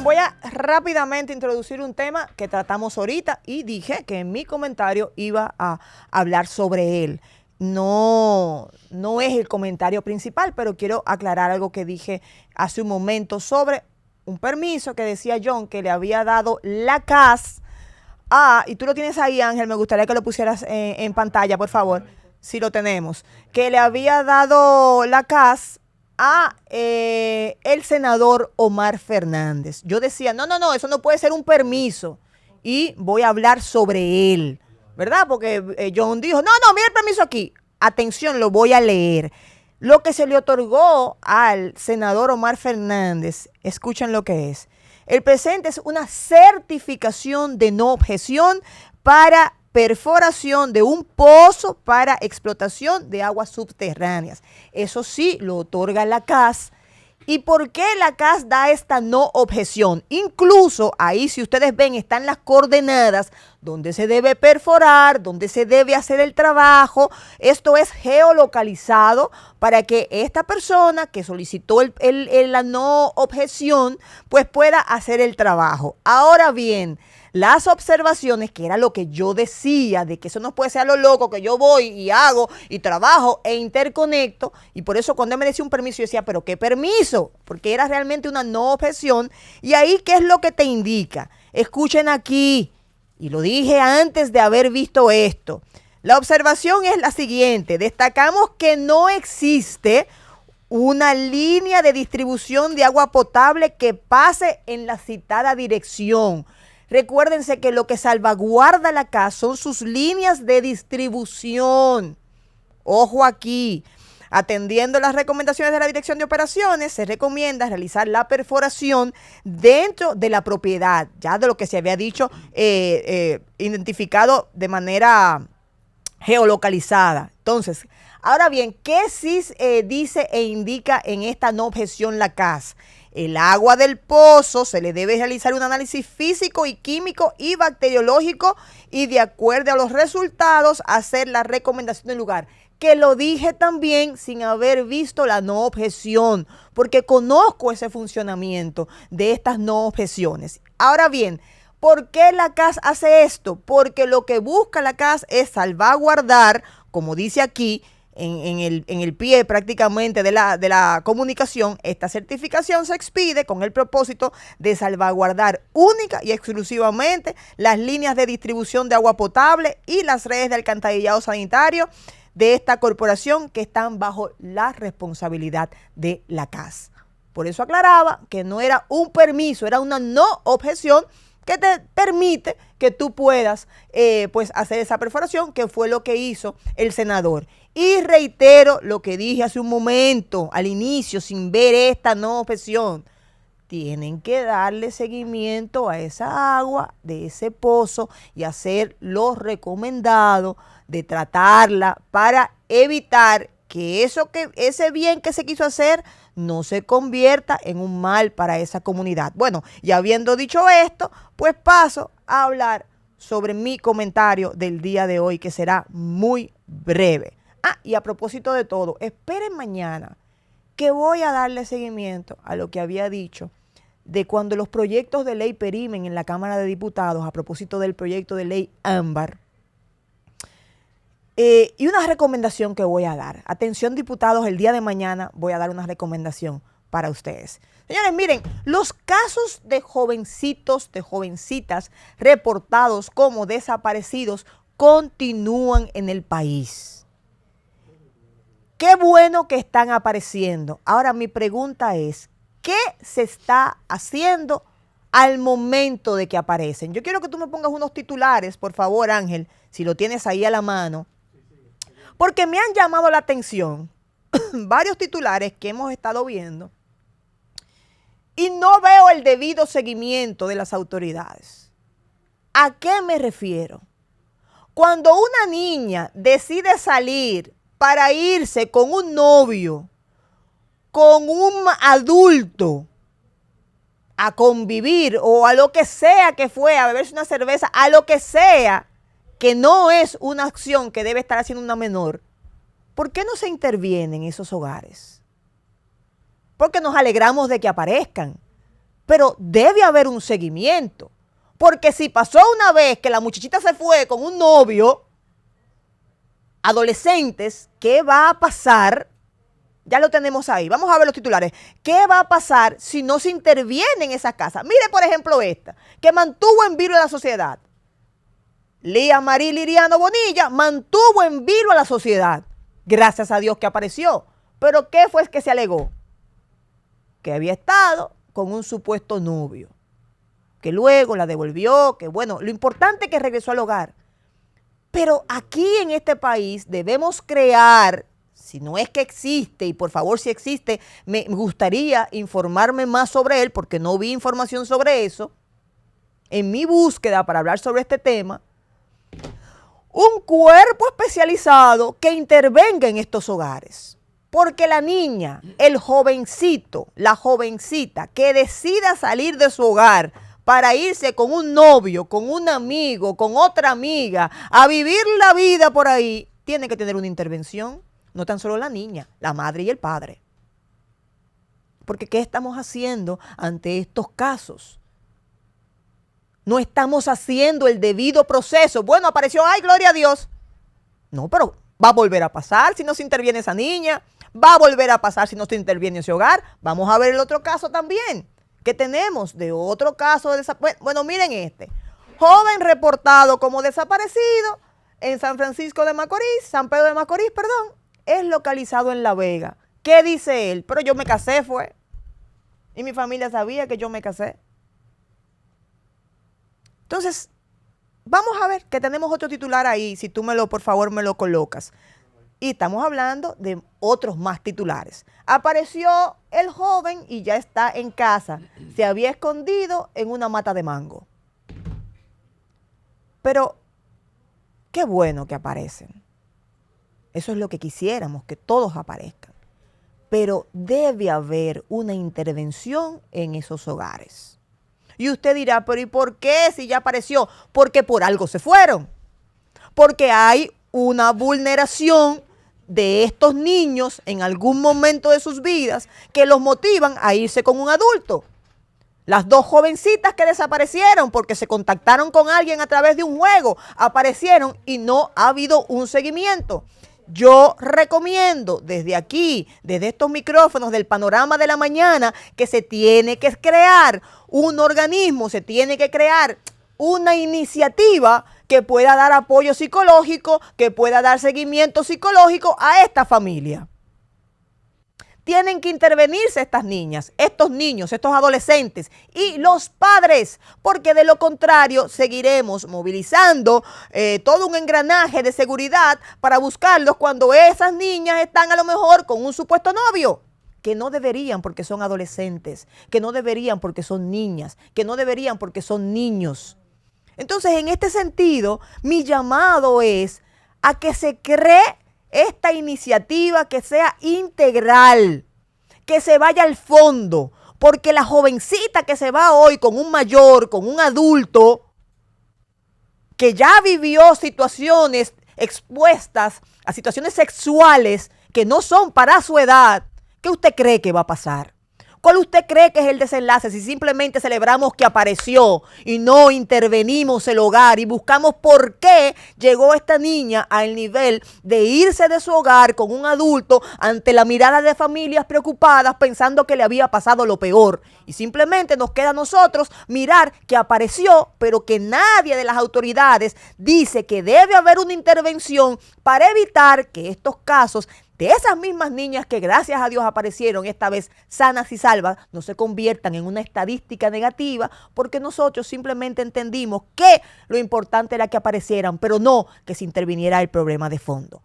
Miren, voy a rápidamente introducir un tema que tratamos ahorita y dije que en mi comentario iba a hablar sobre él. No es el comentario principal, pero quiero aclarar algo que dije hace un momento sobre un permiso que decía John que le había dado la CAS. Y tú lo tienes ahí, Ángel, me gustaría que lo pusieras en pantalla, por favor, si lo tenemos. Que le había dado la CAS a el senador Omar Fernández. Yo decía, no, eso no puede ser un permiso. Y voy a hablar sobre él, ¿verdad? Porque John dijo, no, mira el permiso aquí. Atención, lo voy a leer. Lo que se le otorgó al senador Omar Fernández, escuchen lo que es. El presente es una certificación de no objeción para perforación de un pozo para explotación de aguas subterráneas. Eso sí, lo otorga la CAS. ¿Y por qué la CAS da esta no objeción? Incluso ahí, si ustedes ven, están las coordenadas donde se debe perforar, donde se debe hacer el trabajo. Esto es geolocalizado para que esta persona que solicitó la no objeción, pues pueda hacer el trabajo. Ahora bien, las observaciones, que era lo que yo decía, de que eso no puede ser a lo loco, que yo voy y hago y trabajo e interconecto, y por eso cuando él me decía un permiso, yo decía, ¿pero qué permiso? Porque era realmente una no objeción. Y ahí, ¿qué es lo que te indica? Escuchen aquí, y lo dije antes de haber visto esto. La observación es la siguiente: destacamos que no existe una línea de distribución de agua potable que pase en la citada dirección. Recuérdense que lo que salvaguarda la CAS son sus líneas de distribución. Ojo aquí. Atendiendo las recomendaciones de la Dirección de Operaciones, se recomienda realizar la perforación dentro de la propiedad, ya de lo que se había dicho, identificado de manera geolocalizada. Entonces, ahora bien, ¿qué sí dice e indica en esta no objeción la CAS? El agua del pozo se le debe realizar un análisis físico y químico y bacteriológico y de acuerdo a los resultados hacer la recomendación del lugar. Que lo dije también sin haber visto la no objeción, porque conozco ese funcionamiento de estas no objeciones. Ahora bien, ¿por qué la CAS hace esto? Porque lo que busca la CAS es salvaguardar, como dice aquí, en el pie prácticamente de la comunicación. Esta certificación se expide con el propósito de salvaguardar única y exclusivamente las líneas de distribución de agua potable y las redes de alcantarillado sanitario de esta corporación que están bajo la responsabilidad de la CAS. Por eso aclaraba que no era un permiso, era una no objeción que te permite que tú puedas pues hacer esa perforación, que fue lo que hizo el senador. Y reitero lo que dije hace un momento, al inicio, sin ver esta no objeción. Tienen que darle seguimiento a esa agua de ese pozo y hacer lo recomendado de tratarla para evitar que ese bien que se quiso hacer no se convierta en un mal para esa comunidad. Bueno, y habiendo dicho esto, pues paso a hablar sobre mi comentario del día de hoy, que será muy breve. Y a propósito de todo, esperen mañana que voy a darle seguimiento a lo que había dicho de cuando los proyectos de ley perimen en la Cámara de Diputados, a propósito del proyecto de ley Ámbar. Y una recomendación que voy a dar. Atención, diputados, el día de mañana voy a dar una recomendación para ustedes. Señores, miren, los casos de jovencitos, de jovencitas reportados como desaparecidos continúan en el país. Qué bueno que están apareciendo. Ahora mi pregunta es, ¿qué se está haciendo al momento de que aparecen? Yo quiero que tú me pongas unos titulares, por favor, Ángel, si lo tienes ahí a la mano, porque me han llamado la atención varios titulares que hemos estado viendo y no veo el debido seguimiento de las autoridades. ¿A qué me refiero? Cuando una niña decide salir para irse con un novio, con un adulto, a convivir o a lo que sea que fue, a beberse una cerveza, a lo que sea, que no es una acción que debe estar haciendo una menor, ¿por qué no se interviene en esos hogares? Porque nos alegramos de que aparezcan, pero debe haber un seguimiento. Porque si pasó una vez que la muchachita se fue con un novio, adolescentes, ¿qué va a pasar? Ya lo tenemos ahí. Vamos a ver los titulares. ¿Qué va a pasar si no se interviene en esa casa? Mire, por ejemplo, esta, que mantuvo en vilo a la sociedad. Lía Marí Liriano Bonilla mantuvo en vilo a la sociedad. Gracias a Dios que apareció. Pero ¿qué fue que se alegó? Que había estado con un supuesto novio, que luego la devolvió, que bueno, lo importante es que regresó al hogar. Pero aquí en este país debemos crear, si no es que existe, y por favor si existe, me gustaría informarme más sobre él, porque no vi información sobre eso, en mi búsqueda para hablar sobre este tema, un cuerpo especializado que intervenga en estos hogares. Porque la niña, el jovencito, la jovencita que decida salir de su hogar para irse con un novio, con un amigo, con otra amiga, a vivir la vida por ahí, tiene que tener una intervención. No tan solo la niña, la madre y el padre. Porque ¿qué estamos haciendo ante estos casos? No estamos haciendo el debido proceso. Bueno, apareció, ¡ay, gloria a Dios! No, pero va a volver a pasar si no se interviene esa niña. Va a volver a pasar si no se interviene ese hogar. Vamos a ver el otro caso también que tenemos de otro caso de desaparición. Bueno, miren este. Joven reportado como desaparecido en San Francisco de Macorís, San Pedro de Macorís, perdón, es localizado en La Vega. ¿Qué dice él? Pero yo me casé, fue. Y mi familia sabía que yo me casé. Entonces, vamos a ver que tenemos otro titular ahí, si tú por favor me lo colocas. Y estamos hablando de otros más titulares. Apareció el joven y ya está en casa. Se había escondido en una mata de mango. Pero qué bueno que aparecen. Eso es lo que quisiéramos, que todos aparezcan. Pero debe haber una intervención en esos hogares. Y usted dirá, pero ¿y por qué si ya apareció? Porque por algo se fueron. Porque hay una vulneración de estos niños en algún momento de sus vidas que los motivan a irse con un adulto. Las dos jovencitas que desaparecieron porque se contactaron con alguien a través de un juego, aparecieron y no ha habido un seguimiento. Yo recomiendo desde aquí, desde estos micrófonos del Panorama de la Mañana, que se tiene que crear un organismo, se tiene que crear una iniciativa que pueda dar apoyo psicológico, que pueda dar seguimiento psicológico a esta familia. Tienen que intervenirse estas niñas, estos niños, estos adolescentes y los padres, porque de lo contrario seguiremos movilizando todo un engranaje de seguridad para buscarlos cuando esas niñas están a lo mejor con un supuesto novio, que no deberían porque son adolescentes, que no deberían porque son niñas, que no deberían porque son niños. Entonces, en este sentido, mi llamado es a que se cree esta iniciativa que sea integral, que se vaya al fondo, porque la jovencita que se va hoy con un mayor, con un adulto, que ya vivió situaciones expuestas a situaciones sexuales que no son para su edad, ¿qué usted cree que va a pasar? ¿Cuál usted cree que es el desenlace si simplemente celebramos que apareció y no intervenimos el hogar y buscamos por qué llegó esta niña al nivel de irse de su hogar con un adulto ante la mirada de familias preocupadas pensando que le había pasado lo peor? Y simplemente nos queda a nosotros mirar que apareció, pero que nadie de las autoridades dice que debe haber una intervención para evitar que estos casos de esas mismas niñas que gracias a Dios aparecieron esta vez sanas y salvas, no se conviertan en una estadística negativa, porque nosotros simplemente entendimos que lo importante era que aparecieran, pero no que se interviniera el problema de fondo.